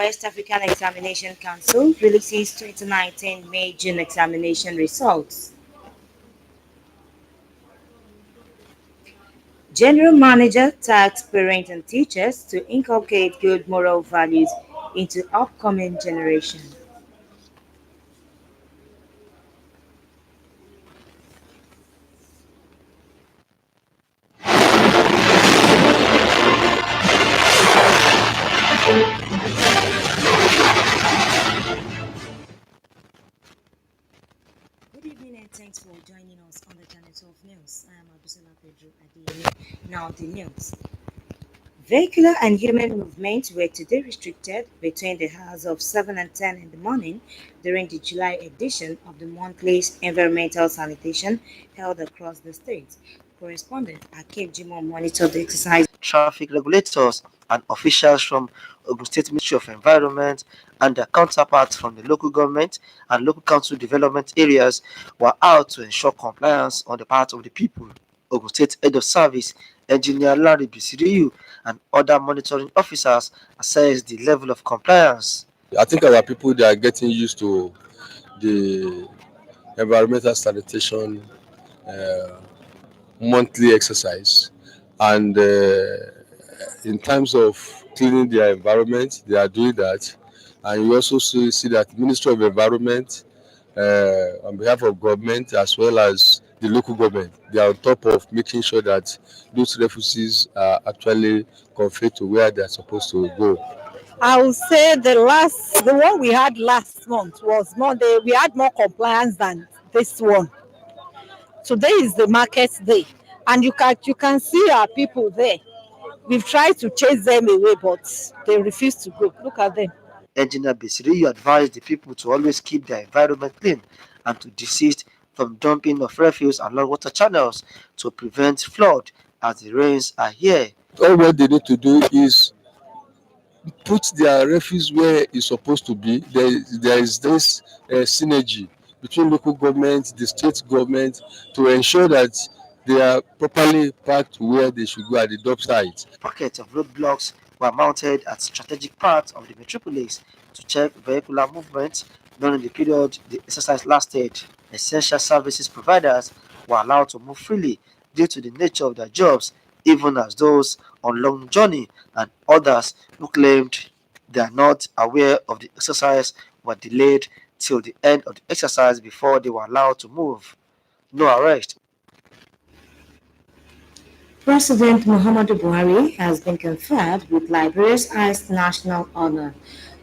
West African Examination Council releases 2019 May-June examination results. General Manager tasked parents and teachers to inculcate good moral values into upcoming generation. Good evening and thanks for joining us on the Channel 12 News. I am Abusala Pedro Adeyemi. Now the news. Vehicular and human movements were today restricted between the hours of 7 and 10 in the morning during the July edition of the monthly environmental sanitation held across the state. Correspondent Akeem Jimo monitored the exercise. Traffic regulators and officials from Ogun State Ministry of Environment and their counterparts from the local government and local council development areas were out to ensure compliance on the part of the people. Ogun State Head of Service Engineer Larry Bisiriyu and other monitoring officers assessed the level of compliance. I think our people, they are getting used to the environmental sanitation uh, monthly exercise, and in terms of cleaning their environment, they are doing that. And you also see that Ministry of Environment, on behalf of government as well as the local government, they are on top of making sure that those refugees are actually conveyed to where they are supposed to go. I would say the one we had last month was more. We had more compliance than this one. Today is the market day, and you can see our people there. We've tried to chase them away, but they refuse to go. Look at them. Engineer Bisiriyu advised the people to always keep their environment clean and to desist from dumping of refuse along water channels to prevent flood as the rains are here. All what they need to do is put their refuse where it's supposed to be. There is this synergy between local government, the state government, to ensure that they are properly packed where they should go at the dump site. Pockets of roadblocks were mounted at strategic parts of the metropolis to check vehicular movement during the period the exercise lasted. Essential services providers were allowed to move freely due to the nature of their jobs, even as those on long journey and others who claimed they are not aware of the exercise were delayed till the end of the exercise before they were allowed to move. No arrest. President Muhammadu Buhari has been conferred with Liberia's highest national honor.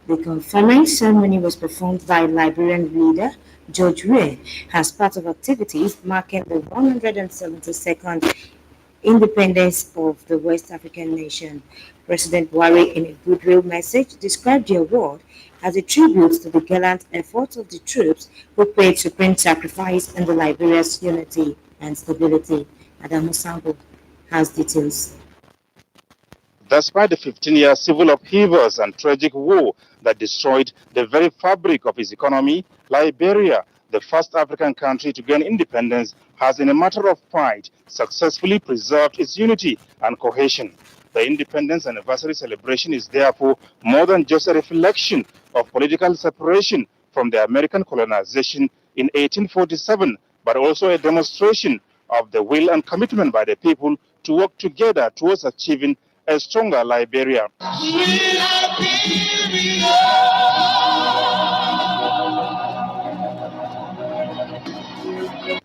The conferring ceremony was performed by Liberian leader George Weah as part of activities marking the 172nd independence of the West African nation. President Buhari, in a goodwill message, described the award as a tribute to the gallant efforts of the troops who paid supreme sacrifice in the Liberia's unity and stability. Adamu Sambo has details. Despite the 15-year civil upheavals and tragic war that destroyed the very fabric of its economy, Liberia, the first African country to gain independence, has in a matter of pride successfully preserved its unity and cohesion. The independence anniversary celebration is therefore more than just a reflection of political separation from the American colonization in 1847, but also a demonstration of the will and commitment by the people to work together towards achieving a stronger Liberia.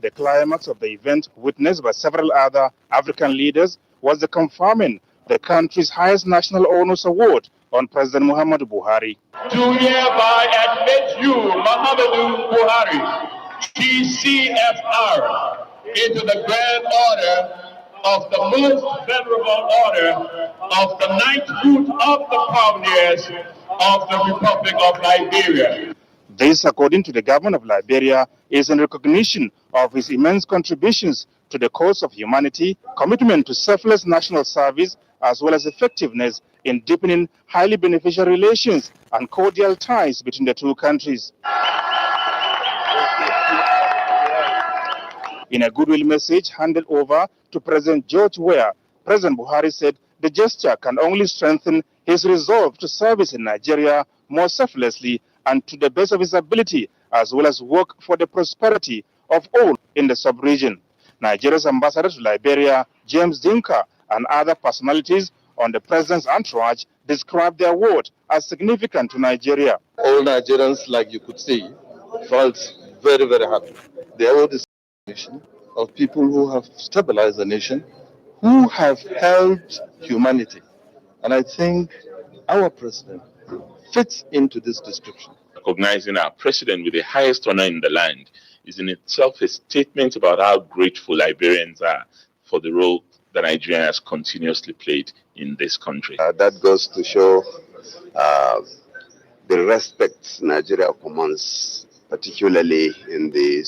The climax of the event, witnessed by several other African leaders, was the conferring the country's highest national honors award on President Muhammadu Buhari. Do hereby admit you, Muhammadu Buhari, GCFR, into the grand order of the most venerable order of the ninth root of the pioneers of the Republic of Liberia. This, according to the government of Liberia, is in recognition of his immense contributions to the cause of humanity, commitment to selfless national service, as well as effectiveness in deepening highly beneficial relations and cordial ties between the two countries. In a goodwill message handed over to President George Weah, President Buhari said the gesture can only strengthen His resolve to service in Nigeria more selflessly and to the best of his ability, as well as work for the prosperity of all in the sub-region. Nigeria's ambassador to Liberia, James Dinka, and other personalities on the president's entourage described their award as significant to Nigeria. All Nigerians, like you could see, felt very, very happy. The award is a nation of people who have stabilized the nation, who have helped humanity. And I think our president fits into this description. Recognizing our president with the highest honor in the land is in itself a statement about how grateful Liberians are for the role that Nigeria has continuously played in this country. That goes to show the respect Nigeria commands, particularly in the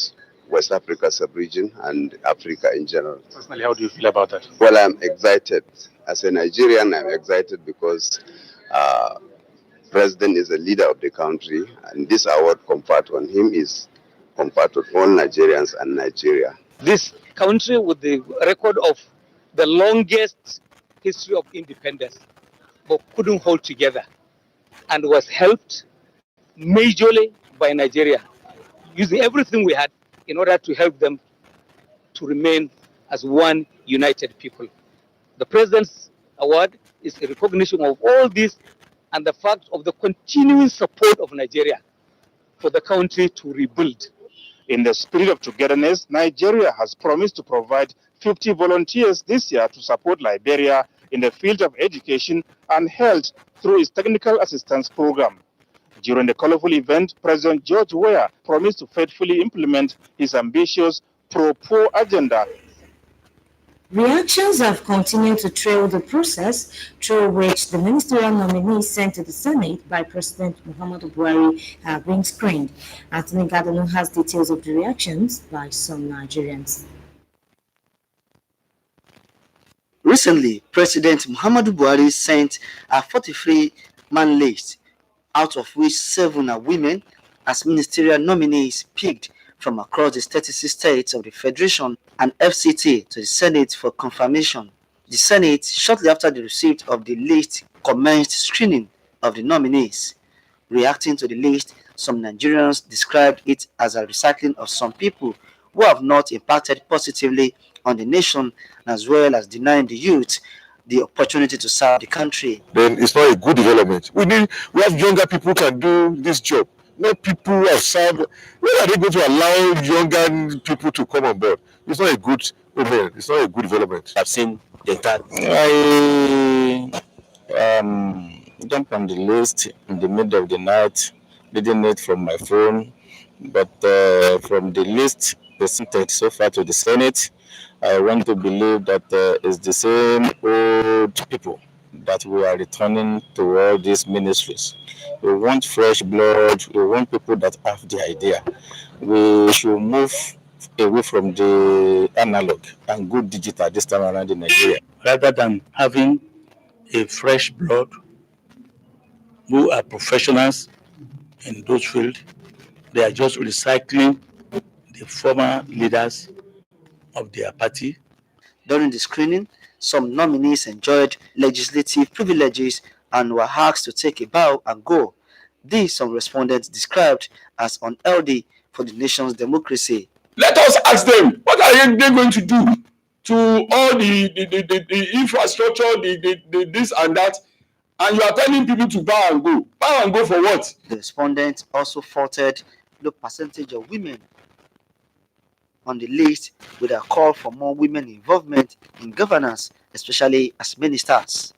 West Africa sub-region and Africa in general. Personally, how do you feel about that? Well, I'm excited. As a Nigerian, I'm excited because President is a leader of the country, and this award conferred on him is conferred on all Nigerians and Nigeria. This country with the record of the longest history of independence, but couldn't hold together, and was helped majorly by Nigeria, using everything we had in order to help them to remain as one united people. The President's Award is a recognition of all this and the fact of the continuing support of Nigeria for the country to rebuild. In the spirit of togetherness, Nigeria has promised to provide 50 volunteers this year to support Liberia in the field of education and health through its technical assistance program. During the colorful event, President George Weah promised to faithfully implement his ambitious pro-poor agenda. Reactions have continued to trail the process through which the ministerial nominees sent to the Senate by President Muhammadu Buhari have been screened. Anthony Gadonu has details of the reactions by some Nigerians. Recently, President Muhammadu Buhari sent a 43-man list, out of which 7 are women, as ministerial nominees picked from across the 36 states of the Federation and FCT to the Senate for confirmation. The Senate, shortly after the receipt of the list, commenced screening of the nominees. Reacting to the list, some Nigerians described it as a recycling of some people who have not impacted positively on the nation, as well as denying the youth the opportunity to serve the country. Then it's not a good development. We have younger people who can do this job. Not people who have served. When are they going to allow younger people to come on board? It's not a good movement. It's not a good development. I've seen the entire. I jumped on the list in the middle of the night, reading it from my phone, but from the list presented so far to the Senate, I want to believe that it's the same old people that we are returning to all these ministries. We want fresh blood. We want people that have the idea. We should move away from the analog and go digital this time around in Nigeria. Rather than having a fresh blood who are professionals in those fields, they are just recycling the former leaders of their party. During the screening, some nominees enjoyed legislative privileges and were asked to take a bow and go. These some respondents described as unhealthy for the nation's democracy. Let us ask them, what are they going to do to all the infrastructure, the this and that, and you are telling people to bow and go. Bow and go for what? The respondents also faulted the percentage of women on the list with a call for more women involvement in governance, especially as ministers.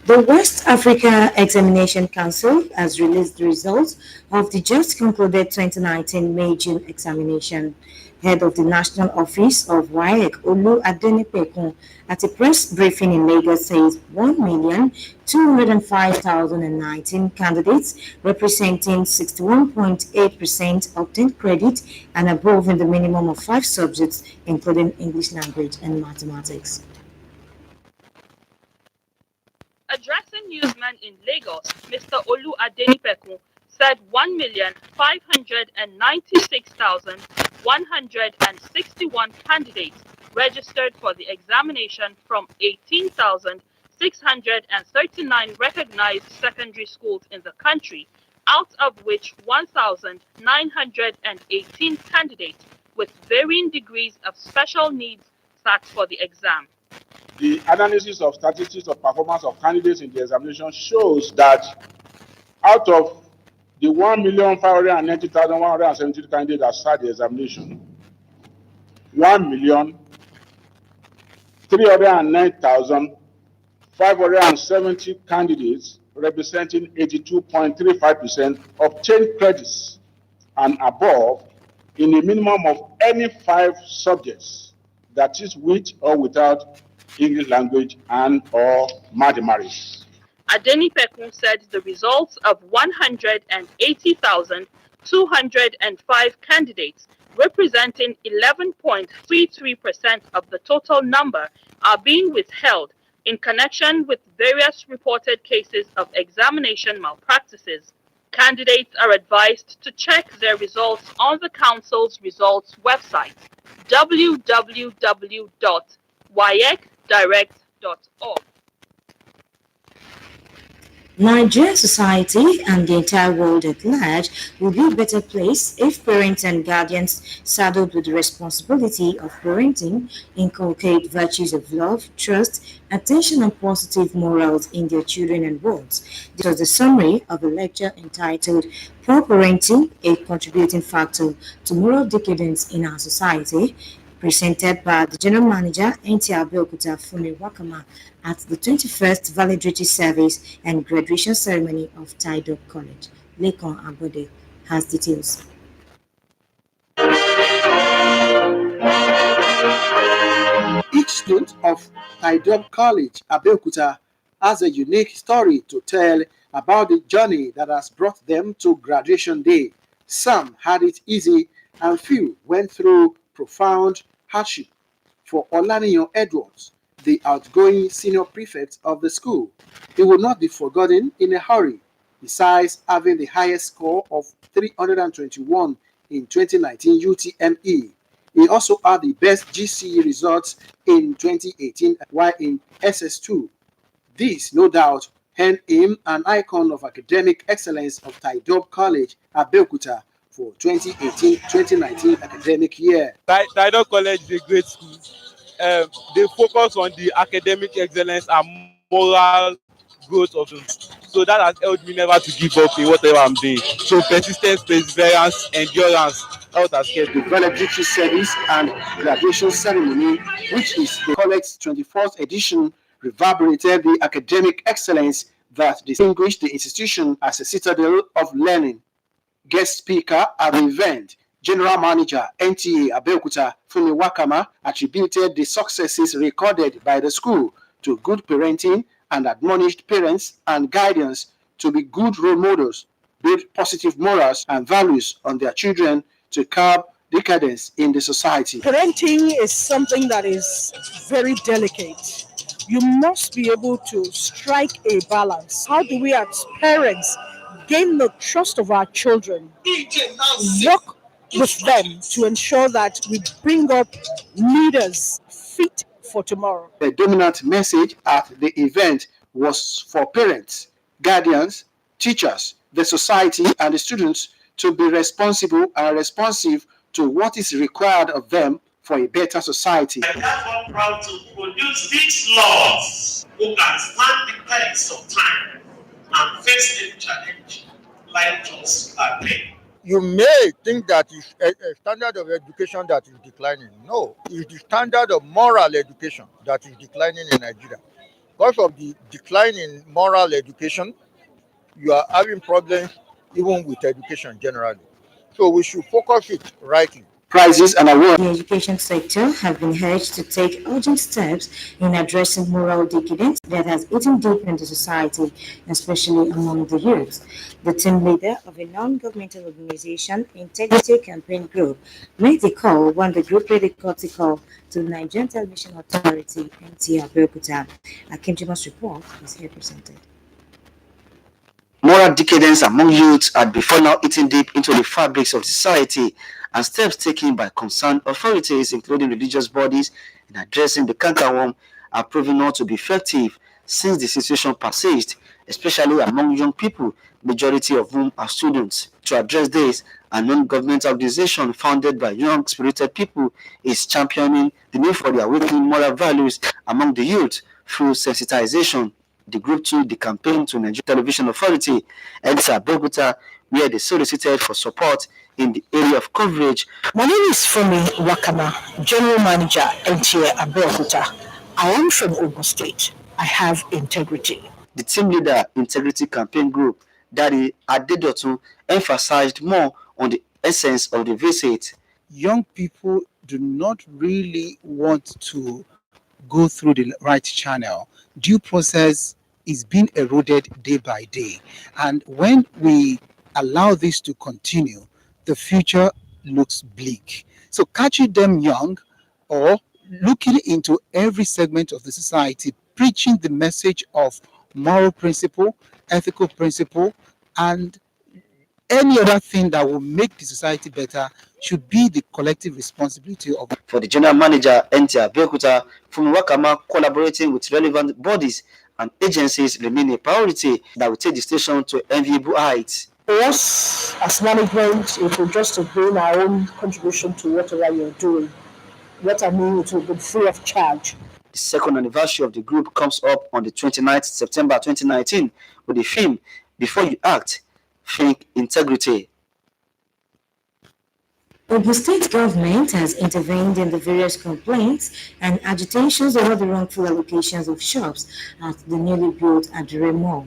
The West Africa Examination Council has released the results of the just concluded 2019 May-June examination. Head of the National Office of WAEC, Nta Abeokuta, at a press briefing in Lagos says 1,205,019 candidates, representing 61.8%, obtained credit and above in the minimum of 5 subjects, including English language and mathematics. Addressing newsmen in Lagos, Mr. Nta Abeokuta said 1,596,161 candidates registered for the examination from 18,000 639 recognized secondary schools in the country, out of which 1,918 candidates with varying degrees of special needs sat for the exam. The analysis of statistics of performance of candidates in the examination shows that out of the 1,590,172 candidates that sat the examination, 1,309,570 candidates, representing 82.35%, obtained credits and above in a minimum of any 5 subjects, that is with or without English language and or mathematics. Adenipekun said the results of 180,205 candidates, representing 11.33% of the total number, are being withheld in connection with various reported cases of examination malpractices. Candidates are advised to check their results on the Council's results website, www.waecdirect.org. Nigerian society and the entire world at large will be a better place if parents and guardians saddled with the responsibility of parenting inculcate virtues of love, trust, attention and positive morals in their children and wards. This was the summary of a lecture entitled Poor Parenting, a Contributing Factor to Moral Decadence in Our Society, presented by the General Manager Nta Abeokuta at the 21st Valedictory Service and Graduation Ceremony of Tidal College. Lekon Abode has details. Each student of Tidal College, Abeokuta, has a unique story to tell about the journey that has brought them to graduation day. Some had it easy and few went through profound hardship. For Olaniyan Edwards, the outgoing senior prefect of the school, he will not be forgotten in a hurry. Besides having the highest score of 321 in 2019 UTME, he also had the best GCE results in 2018 while in SS2. This, no doubt, earned him an icon of academic excellence of Tidal College, Abeokuta, for 2018-2019 academic year. Tidal College is a great school. They focus on the academic excellence and moral growth of students. So that has helped me never to give up in whatever I'm doing. So persistence, perseverance, endurance, that has kept the valedictory service and graduation ceremony, which is the college's 24th edition, reverberated the academic excellence that distinguished the institution as a citadel of learning. Guest speaker at the event, General Manager Nta Abeokuta attributed the successes recorded by the school to good parenting and admonished parents and guardians to be good role models, build positive morals and values on their children to curb decadence in the society. Parenting is something that is very delicate. You must be able to strike a balance. How do we as parents gain the trust of our children? Work with them to ensure that we bring up leaders fit for tomorrow. The dominant message at the event was for parents, guardians, teachers, the society, and the students to be responsible and responsive to what is required of them for a better society. I am therefore proud to produce these laws who can stand the test of time and face the challenge life throws at them. You may think that it's a standard of education that is declining. No, it's the standard of moral education that is declining in Nigeria. Because of the decline in moral education, you are having problems even with education generally. So we should focus it rightly. Prizes and awards. The education sector have been urged to take urgent steps in addressing moral decadence that has eaten deep into society, especially among the youth. The team leader of a non-governmental organization, Integrity Campaign Group, made the call when the group paid a courtesy call to the Nigerian Television Authority, Nta Abeokuta. Akinjima's report is here presented. Moral decadence among youths had before now eaten deep into the fabrics of society, and steps taken by concerned authorities, including religious bodies, in addressing the cankerworm are proving not to be effective, since the situation persists, especially among young people, majority of whom are students. To address this, a non-governmental organization founded by young spirited people is championing the need for the awakening moral values among the youth through sensitization. The group took the campaign to Nigeria Television Authority, Nta Abeokuta, where they solicited for support in the area of coverage. My name is Fumi Wakama, General Manager, Nta Abeokuta. I am from Ogun State. I have integrity. The team leader, Integrity Campaign Group, Daddy Adedotun, emphasized more on the essence of the visit. Young people do not really want to go through the right channel. Due process is being eroded day by day. And when we allow this to continue, the future looks bleak. So catching them young or looking into every segment of the society, preaching the message of moral principle, ethical principle, and any other thing that will make the society better should be the collective responsibility of. For the general manager, Nta Abeokuta, from Wakama, collaborating with relevant bodies and agencies remain a priority that will take the station to enviable heights. For us, as management, it will just to bring our own contribution to whatever you're doing. What I mean, it will be free of charge. The second anniversary of the group comes up on the 29th September 2019 with the theme, Before You Act, Think Integrity. The state government has intervened in the various complaints and agitations over the wrongful allocations of shops at the newly built Adire Mall.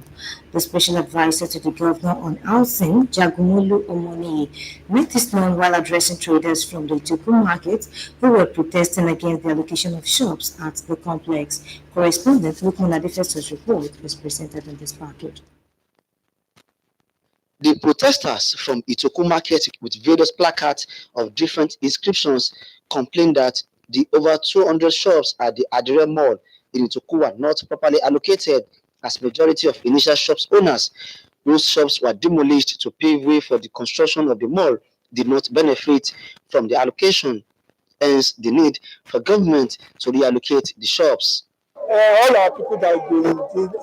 The special advisor to the governor on housing, Jagumolu Omoni, made this known while addressing traders from the Ituku market who were protesting against the allocation of shops at the complex. Correspondent Lukman Adefeso's report was presented in this package. The protesters from Itoku Market with various placards of different inscriptions complained that the over 200 shops at the Adire Mall in Itoku were not properly allocated, as majority of initial shops owners whose shops were demolished to pave way for the construction of the mall did not benefit from the allocation, hence the need for government to reallocate the shops. All our people that have been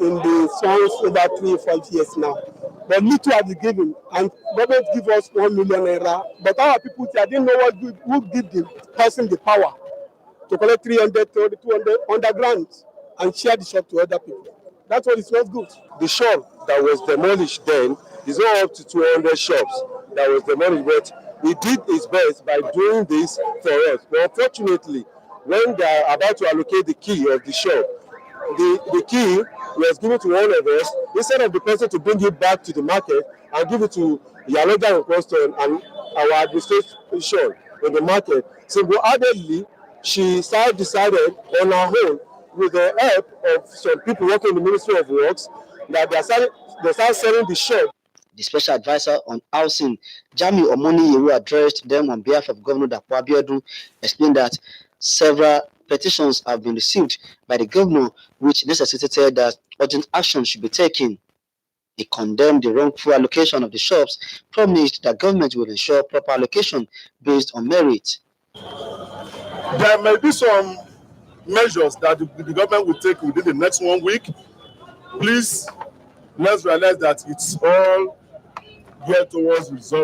in the songs over 3 or 5 years now. But little have been given, and government give us 1 million naira. But our people, I didn't know who give the person the power to collect 300, 200 underground and share the shop to other people. That's what is not good. The shop that was demolished then is not up to 200 shops that was demolished, but he did his best by doing this for us. But unfortunately, when they are about to allocate the key of the shop, the key was given to one of us instead of the person to bring it back to the market and give it to Yaloja and Constant and our administration in the market. Single-handedly, she decided on her own, with the help of some people working in the Ministry of Works, that they start selling the shop. The special advisor on housing, Jami Omoni, who addressed them on behalf of Governor Dapo Abiodun, explained that several petitions have been received by the governor, which necessitated that urgent action should be taken. He condemned the wrongful allocation of the shops, promised that government will ensure proper allocation based on merit. There may be some measures that the government will take within the next 1 week. Please, let's realize that it's all geared towards resolve.